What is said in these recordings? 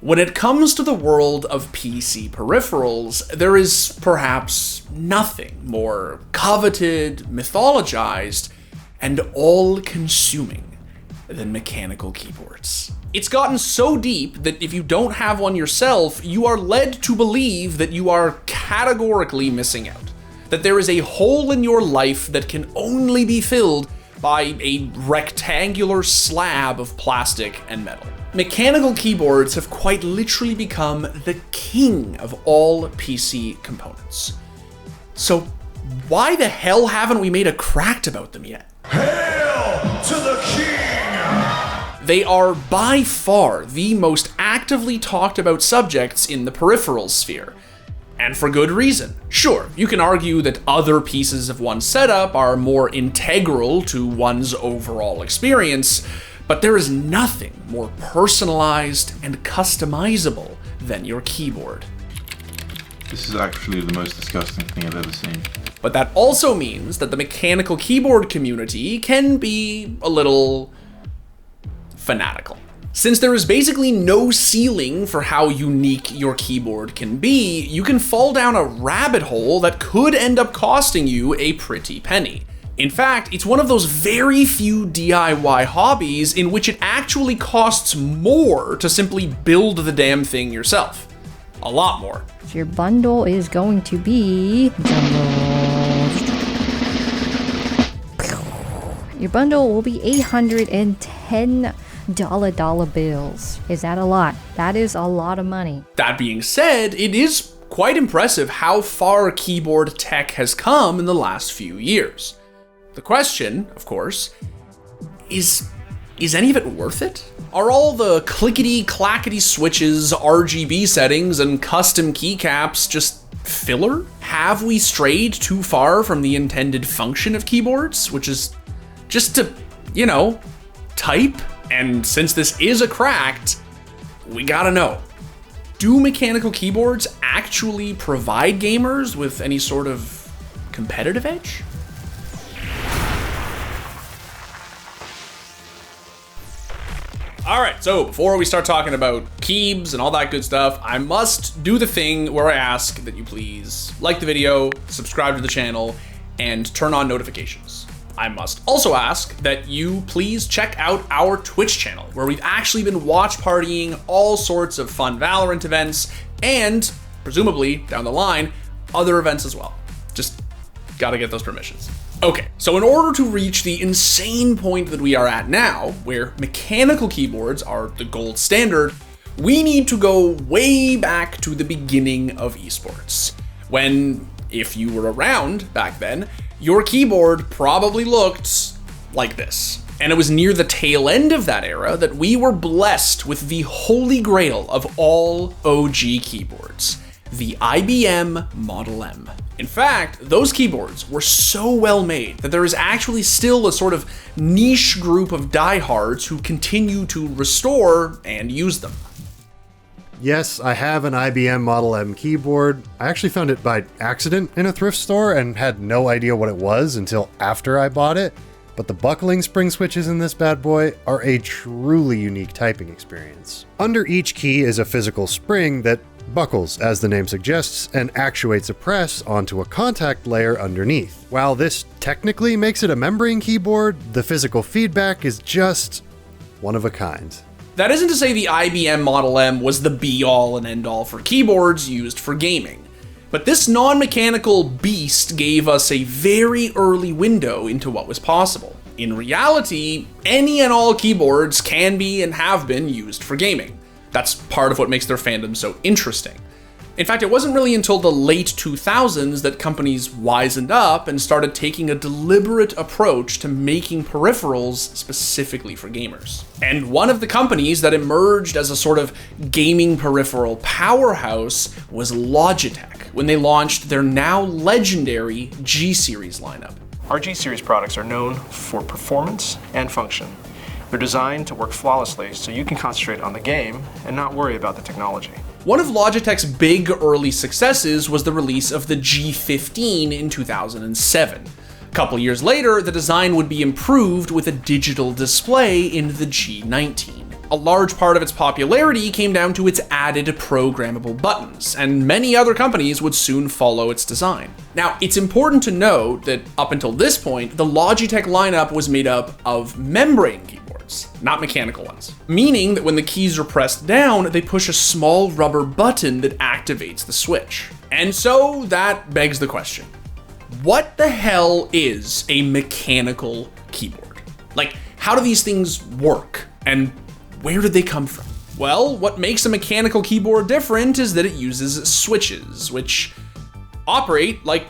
When it comes to the world of PC peripherals, there is perhaps nothing more coveted, mythologized, and all-consuming than mechanical keyboards. It's gotten so deep that if you don't have one yourself, you are led to believe that you are categorically missing out. That there is a hole in your life that can only be filled by a rectangular slab of plastic and metal. Mechanical keyboards have quite literally become the king of all PC components. So why the hell haven't we made a cracked about them yet? Hail to the king! They are by far the most actively talked about subjects in the peripherals sphere. And for good reason. Sure, you can argue that other pieces of one's setup are more integral to one's overall experience, but there is nothing more personalized and customizable than your keyboard. This is actually the most disgusting thing I've ever seen. But that also means that the mechanical keyboard community can be a little fanatical. Since there is basically no ceiling for how unique your keyboard can be, you can fall down a rabbit hole that could end up costing you a pretty penny. In fact, it's one of those very few DIY hobbies in which it actually costs more to simply build the damn thing yourself. A lot more. Your bundle is going to be... Your bundle will be $810 dollar bills. Is that a lot? That is a lot of money. That being said, it is quite impressive how far keyboard tech has come in the last few years. The question, of course, is any of it worth it? Are all the clickety-clackety switches, RGB settings, and custom keycaps just filler? Have we strayed too far from the intended function of keyboards, which is just to, type? And since this is a cracked, we gotta know. Do mechanical keyboards actually provide gamers with any sort of competitive edge? All right, so before we start talking about keybs and all that good stuff, I must do the thing where I ask that you please like the video, subscribe to the channel, and turn on notifications. I must also ask that you please check out our Twitch channel, where we've actually been watch partying all sorts of fun Valorant events, and presumably, down the line, other events as well. Just gotta get those permissions. Okay, so in order to reach the insane point that we are at now, where mechanical keyboards are the gold standard, we need to go way back to the beginning of esports. When, if you were around back then, your keyboard probably looked like this. And it was near the tail end of that era that we were blessed with the holy grail of all OG keyboards, the IBM Model M. In fact, those keyboards were so well made that there is actually still a sort of niche group of diehards who continue to restore and use them. Yes, I have an IBM Model M keyboard. I actually found it by accident in a thrift store and had no idea what it was until after I bought it. But the buckling spring switches in this bad boy are a truly unique typing experience. Under each key is a physical spring that buckles, as the name suggests, and actuates a press onto a contact layer underneath. While this technically makes it a membrane keyboard, the physical feedback is just one of a kind. That isn't to say the IBM Model M was the be-all and end-all for keyboards used for gaming, but this non-mechanical beast gave us a very early window into what was possible. In reality, any and all keyboards can be and have been used for gaming. That's part of what makes their fandom so interesting. In fact, it wasn't really until the late 2000s that companies wisened up and started taking a deliberate approach to making peripherals specifically for gamers. And one of the companies that emerged as a sort of gaming peripheral powerhouse was Logitech, when they launched their now legendary G-Series lineup. Our G-Series products are known for performance and function. They're designed to work flawlessly so you can concentrate on the game and not worry about the technology. One of Logitech's big early successes was the release of the G15 in 2007. A couple years later, the design would be improved with a digital display in the G19. A large part of its popularity came down to its added programmable buttons, and many other companies would soon follow its design. Now, it's important to note that up until this point, the Logitech lineup was made up of membrane keyboards, not mechanical ones. Meaning that when the keys are pressed down, they push a small rubber button that activates the switch. And so that begs the question, what the hell is a mechanical keyboard? Like, how do these things work? And where did they come from? Well, what makes a mechanical keyboard different is that it uses switches, which operate like,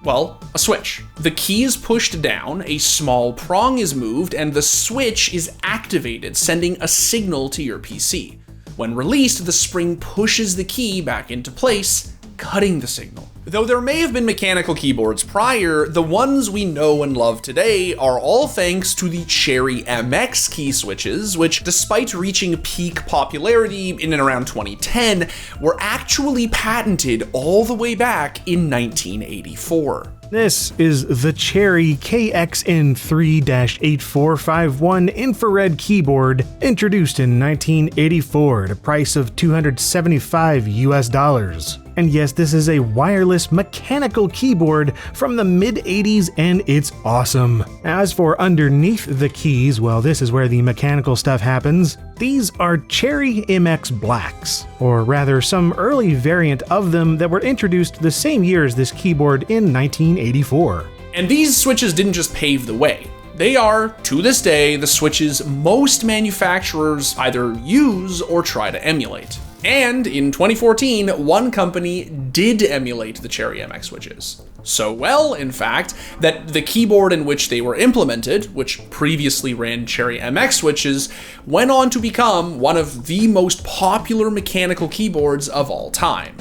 well, a switch. The key is pushed down, a small prong is moved, and the switch is activated, sending a signal to your PC. When released, the spring pushes the key back into place, cutting the signal. Though there may have been mechanical keyboards prior, the ones we know and love today are all thanks to the Cherry MX key switches, which, despite reaching peak popularity in and around 2010, were actually patented all the way back in 1984. This is the Cherry KXN3-8451 infrared keyboard, introduced in 1984 at a price of $275 US. And yes, this is a wireless mechanical keyboard from the mid-80s, and it's awesome. As for underneath the keys, well, this is where the mechanical stuff happens. These are Cherry MX Blacks, or rather some early variant of them that were introduced the same year as this keyboard in 1984. And these switches didn't just pave the way. They are, to this day, the switches most manufacturers either use or try to emulate. And in 2014, one company did emulate the Cherry MX switches. So well, in fact, that the keyboard in which they were implemented, which previously ran Cherry MX switches, went on to become one of the most popular mechanical keyboards of all time.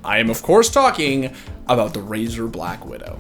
I am of course talking about the Razer Black Widow.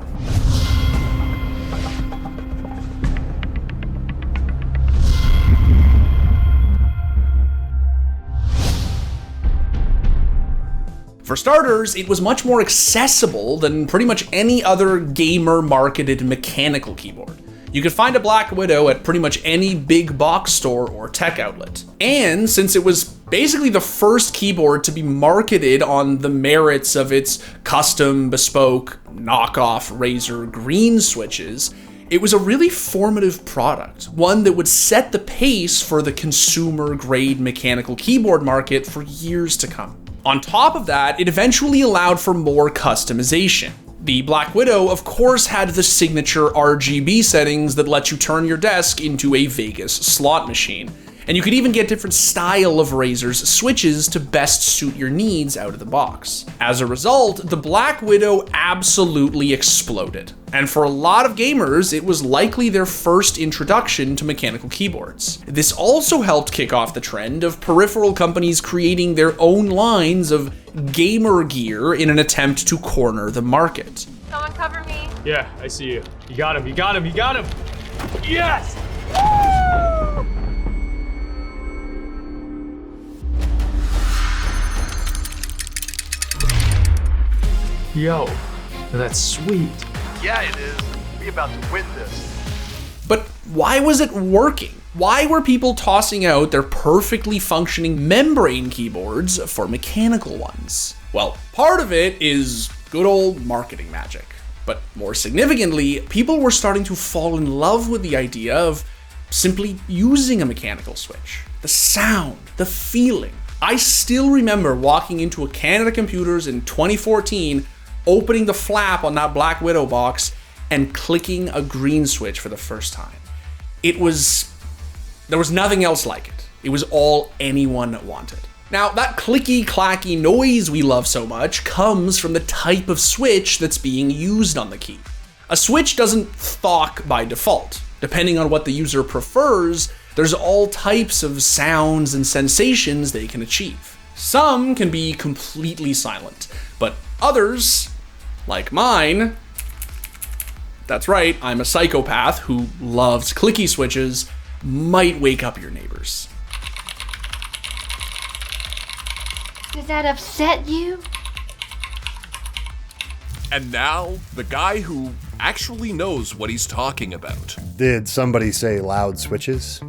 For starters, it was much more accessible than pretty much any other gamer-marketed mechanical keyboard. You could find a Black Widow at pretty much any big box store or tech outlet. And since it was basically the first keyboard to be marketed on the merits of its custom, bespoke, knockoff Razer green switches, it was a really formative product, one that would set the pace for the consumer-grade mechanical keyboard market for years to come. On top of that, it eventually allowed for more customization. The Black Widow, of course, had the signature RGB settings that let you turn your desk into a Vegas slot machine. And you could even get different style of Razer's switches to best suit your needs out of the box. As a result, the Black Widow absolutely exploded. And for a lot of gamers, it was likely their first introduction to mechanical keyboards. This also helped kick off the trend of peripheral companies creating their own lines of gamer gear in an attempt to corner the market. Someone cover me. Yeah, I see you. You got him, you got him, you got him! Yes! Yo, that's sweet. Yeah, it is. We about to win this. But why was it working? Why were people tossing out their perfectly functioning membrane keyboards for mechanical ones? Well, part of it is good old marketing magic. But more significantly, people were starting to fall in love with the idea of simply using a mechanical switch. The sound, the feeling. I still remember walking into a Canada Computers in 2014, opening the flap on that Black Widow box, and clicking a green switch for the first time. There was nothing else like it. It was all anyone wanted. Now, that clicky-clacky noise we love so much comes from the type of switch that's being used on the key. A switch doesn't thock by default. Depending on what the user prefers, there's all types of sounds and sensations they can achieve. Some can be completely silent, but others, like mine, that's right, I'm a psychopath who loves clicky switches, might wake up your neighbors. Does that upset you? And now, the guy who actually knows what he's talking about. Did somebody say loud switches?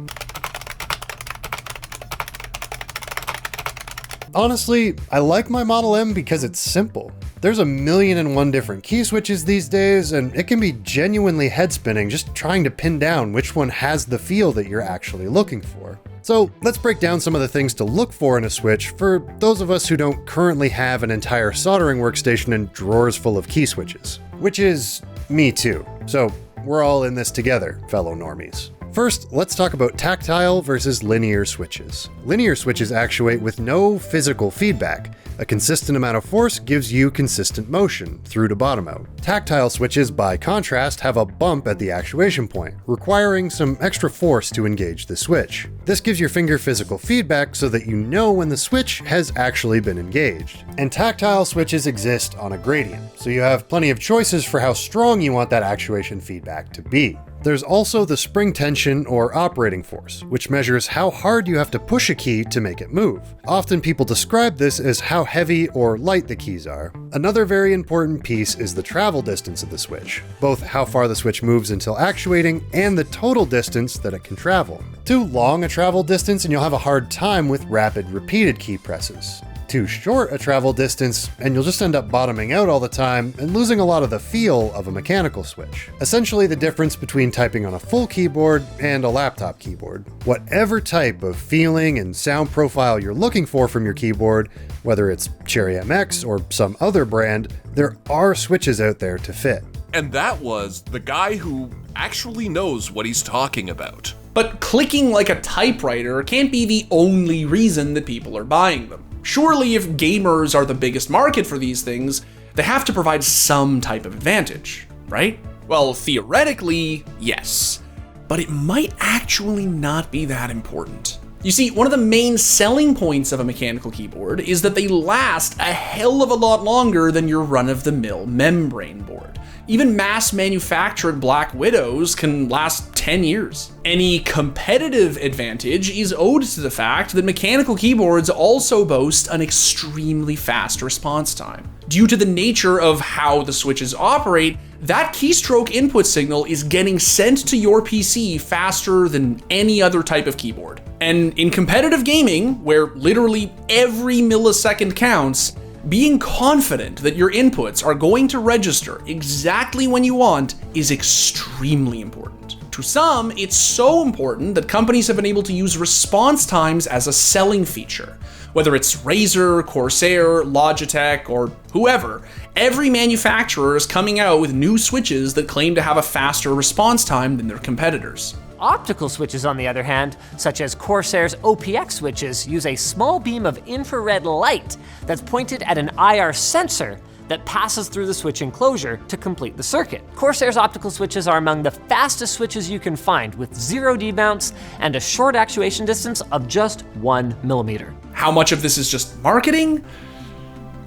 honestly, I like my Model M because it's simple. There's 1,000,001 different key switches these days, and it can be genuinely head-spinning just trying to pin down which one has the feel that you're actually looking for. So let's break down some of the things to look for in a switch for those of us who don't currently have an entire soldering workstation and drawers full of key switches. Which is me too. So we're all in this together, fellow normies. First, let's talk about tactile versus linear switches. Linear switches actuate with no physical feedback. A consistent amount of force gives you consistent motion, through to bottom out. Tactile switches, by contrast, have a bump at the actuation point, requiring some extra force to engage the switch. This gives your finger physical feedback so that you know when the switch has actually been engaged. And tactile switches exist on a gradient, so you have plenty of choices for how strong you want that actuation feedback to be. There's also the spring tension or operating force, which measures how hard you have to push a key to make it move. Often people describe this as how heavy or light the keys are. Another very important piece is the travel distance of the switch, both how far the switch moves until actuating and the total distance that it can travel. Too long a travel distance and you'll have a hard time with rapid repeated key presses. Too short a travel distance, and you'll just end up bottoming out all the time and losing a lot of the feel of a mechanical switch. Essentially the difference between typing on a full keyboard and a laptop keyboard. Whatever type of feeling and sound profile you're looking for from your keyboard, whether it's Cherry MX or some other brand, there are switches out there to fit. And that was the guy who actually knows what he's talking about. But clicking like a typewriter can't be the only reason that people are buying them. Surely if gamers are the biggest market for these things, they have to provide some type of advantage, right? Well, theoretically, yes. But it might actually not be that important. You see, one of the main selling points of a mechanical keyboard is that they last a hell of a lot longer than your run-of-the-mill membrane board. Even mass-manufactured Black Widows can last 10 years. Any competitive advantage is owed to the fact that mechanical keyboards also boast an extremely fast response time. Due to the nature of how the switches operate, that keystroke input signal is getting sent to your PC faster than any other type of keyboard. And in competitive gaming, where literally every millisecond counts, being confident that your inputs are going to register exactly when you want is extremely important. To some, it's so important that companies have been able to use response times as a selling feature. Whether it's Razer, Corsair, Logitech, or whoever, every manufacturer is coming out with new switches that claim to have a faster response time than their competitors. Optical switches, on the other hand, such as Corsair's OPX switches, use a small beam of infrared light that's pointed at an IR sensor that passes through the switch enclosure to complete the circuit. Corsair's optical switches are among the fastest switches you can find, with 0 demounts and a short actuation distance of just 1 millimeter. How much of this is just marketing?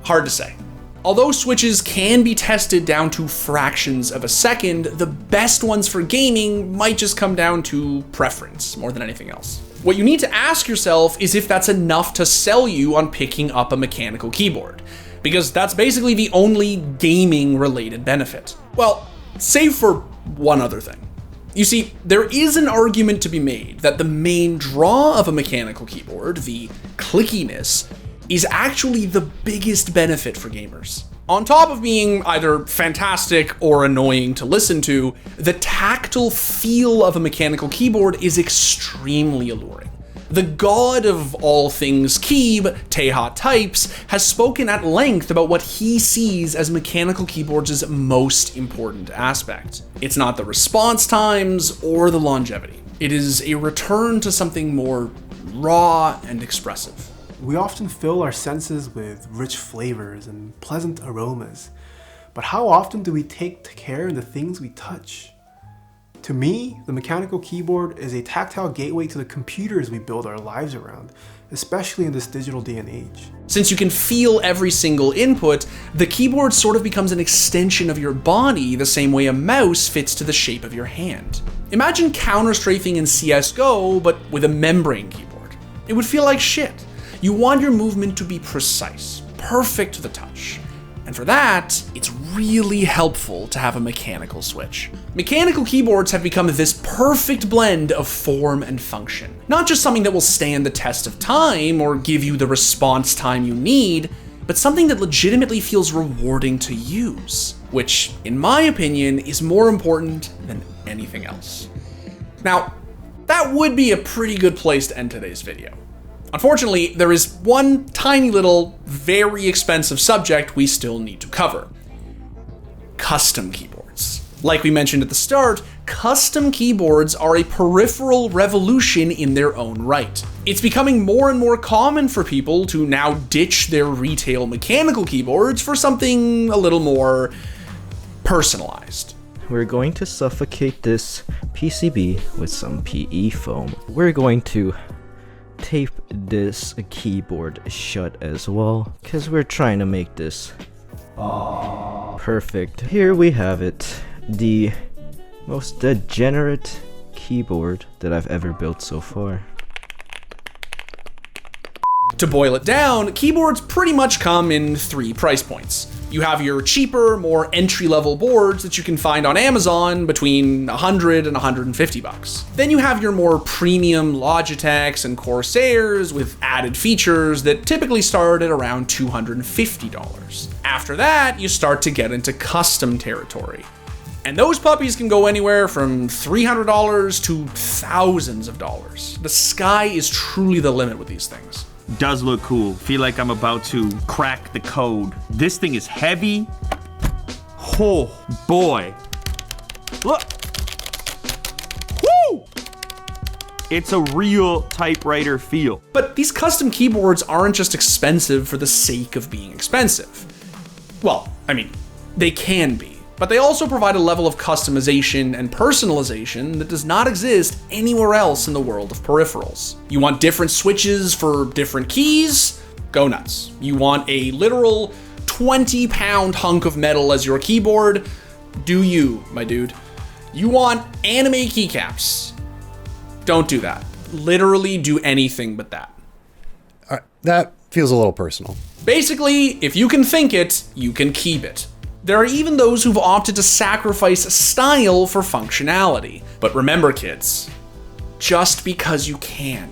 Hard to say. Although switches can be tested down to fractions of a second, the best ones for gaming might just come down to preference more than anything else. What you need to ask yourself is if that's enough to sell you on picking up a mechanical keyboard, because that's basically the only gaming related benefit. Well, save for one other thing. You see, there is an argument to be made that the main draw of a mechanical keyboard, the clickiness, is actually the biggest benefit for gamers. On top of being either fantastic or annoying to listen to, the tactile feel of a mechanical keyboard is extremely alluring. The god of all things Keeb, Teha Types, has spoken at length about what he sees as mechanical keyboards' most important aspect. It's not the response times or the longevity. It is a return to something more raw and expressive. We often fill our senses with rich flavors and pleasant aromas, but how often do we take care in the things we touch? To me, the mechanical keyboard is a tactile gateway to the computers we build our lives around, especially in this digital day and age. Since you can feel every single input, the keyboard sort of becomes an extension of your body the same way a mouse fits to the shape of your hand. Imagine counter-strafing in CSGO, but with a membrane keyboard. It would feel like shit. You want your movement to be precise, perfect to the touch. And for that, it's really helpful to have a mechanical switch. Mechanical keyboards have become this perfect blend of form and function. Not just something that will stand the test of time or give you the response time you need, but something that legitimately feels rewarding to use, which, in my opinion, is more important than anything else. Now, that would be a pretty good place to end today's video. Unfortunately, there is one tiny little, very expensive subject we still need to cover. Custom keyboards. Like we mentioned at the start, custom keyboards are a peripheral revolution in their own right. It's becoming more and more common for people to now ditch their retail mechanical keyboards for something a little more personalized. We're going to suffocate this PCB with some PE foam. We're going to tape this keyboard shut as well, because we're trying to make this perfect. Here we have it, the most degenerate keyboard that I've ever built so far. To boil it down, keyboards pretty much come in 3 price points. You have your cheaper, more entry-level boards that you can find on Amazon between $100 and $150. Then you have your more premium Logitechs and Corsairs with added features that typically start at around $250. After that, you start to get into custom territory. And those puppies can go anywhere from $300 to thousands of dollars. The sky is truly the limit with these things. Does look cool. Feel like I'm about to crack the code. This thing is heavy. Oh boy. Look. Woo! It's a real typewriter feel. But these custom keyboards aren't just expensive for the sake of being expensive. Well, I mean, they can be. But they also provide a level of customization and personalization that does not exist anywhere else in the world of peripherals. You want different switches for different keys? Go nuts. You want a literal 20-pound hunk of metal as your keyboard? Do you, my dude. You want anime keycaps? Don't do that. Literally do anything but that. That feels a little personal. Basically, if you can think it, you can keep it. There are even those who've opted to sacrifice style for functionality. But remember, kids, just because you can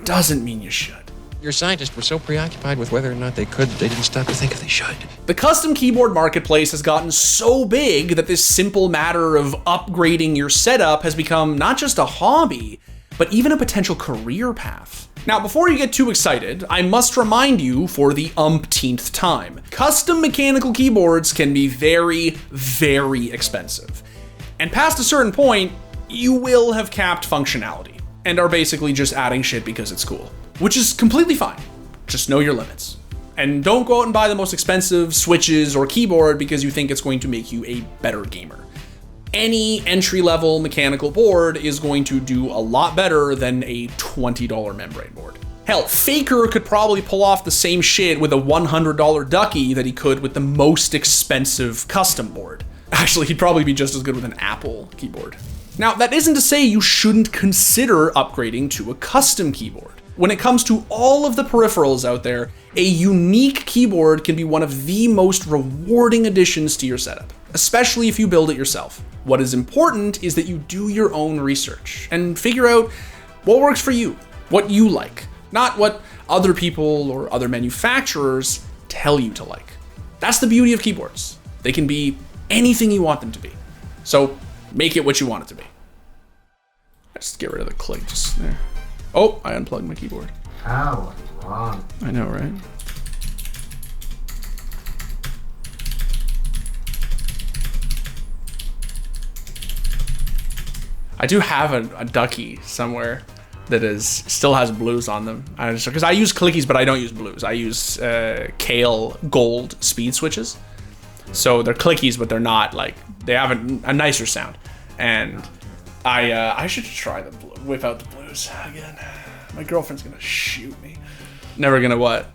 doesn't mean you should. Your scientists were so preoccupied with whether or not they could, they didn't stop to think if they should. The custom keyboard marketplace has gotten so big that this simple matter of upgrading your setup has become not just a hobby, but even a potential career path. Now, before you get too excited, I must remind you for the umpteenth time, custom mechanical keyboards can be very, very expensive. And past a certain point, you will have capped functionality and are basically just adding shit because it's cool, which is completely fine. Just know your limits. And don't go out and buy the most expensive switches or keyboard because you think it's going to make you a better gamer. Any entry-level mechanical board is going to do a lot better than a $20 membrane board. Hell, Faker could probably pull off the same shit with a $100 ducky that he could with the most expensive custom board. Actually, he'd probably be just as good with an Apple keyboard. Now, that isn't to say you shouldn't consider upgrading to a custom keyboard. When it comes to all of the peripherals out there, a unique keyboard can be one of the most rewarding additions to your setup, especially if you build it yourself. What is important is that you do your own research and figure out what works for you, what you like, not what other people or other manufacturers tell you to like. That's the beauty of keyboards. They can be anything you want them to be. So make it what you want it to be. Let's get rid of the click just there. Oh, I unplugged my keyboard. Ow, wrong. I know, right? I do have a ducky somewhere that still has blues on them. Because I use clickies, but I don't use blues. I use Kale Gold speed switches. So they're clickies, but they're not like, they have a nicer sound. And I should try the whip out the blues again. My girlfriend's gonna shoot me. Never gonna what?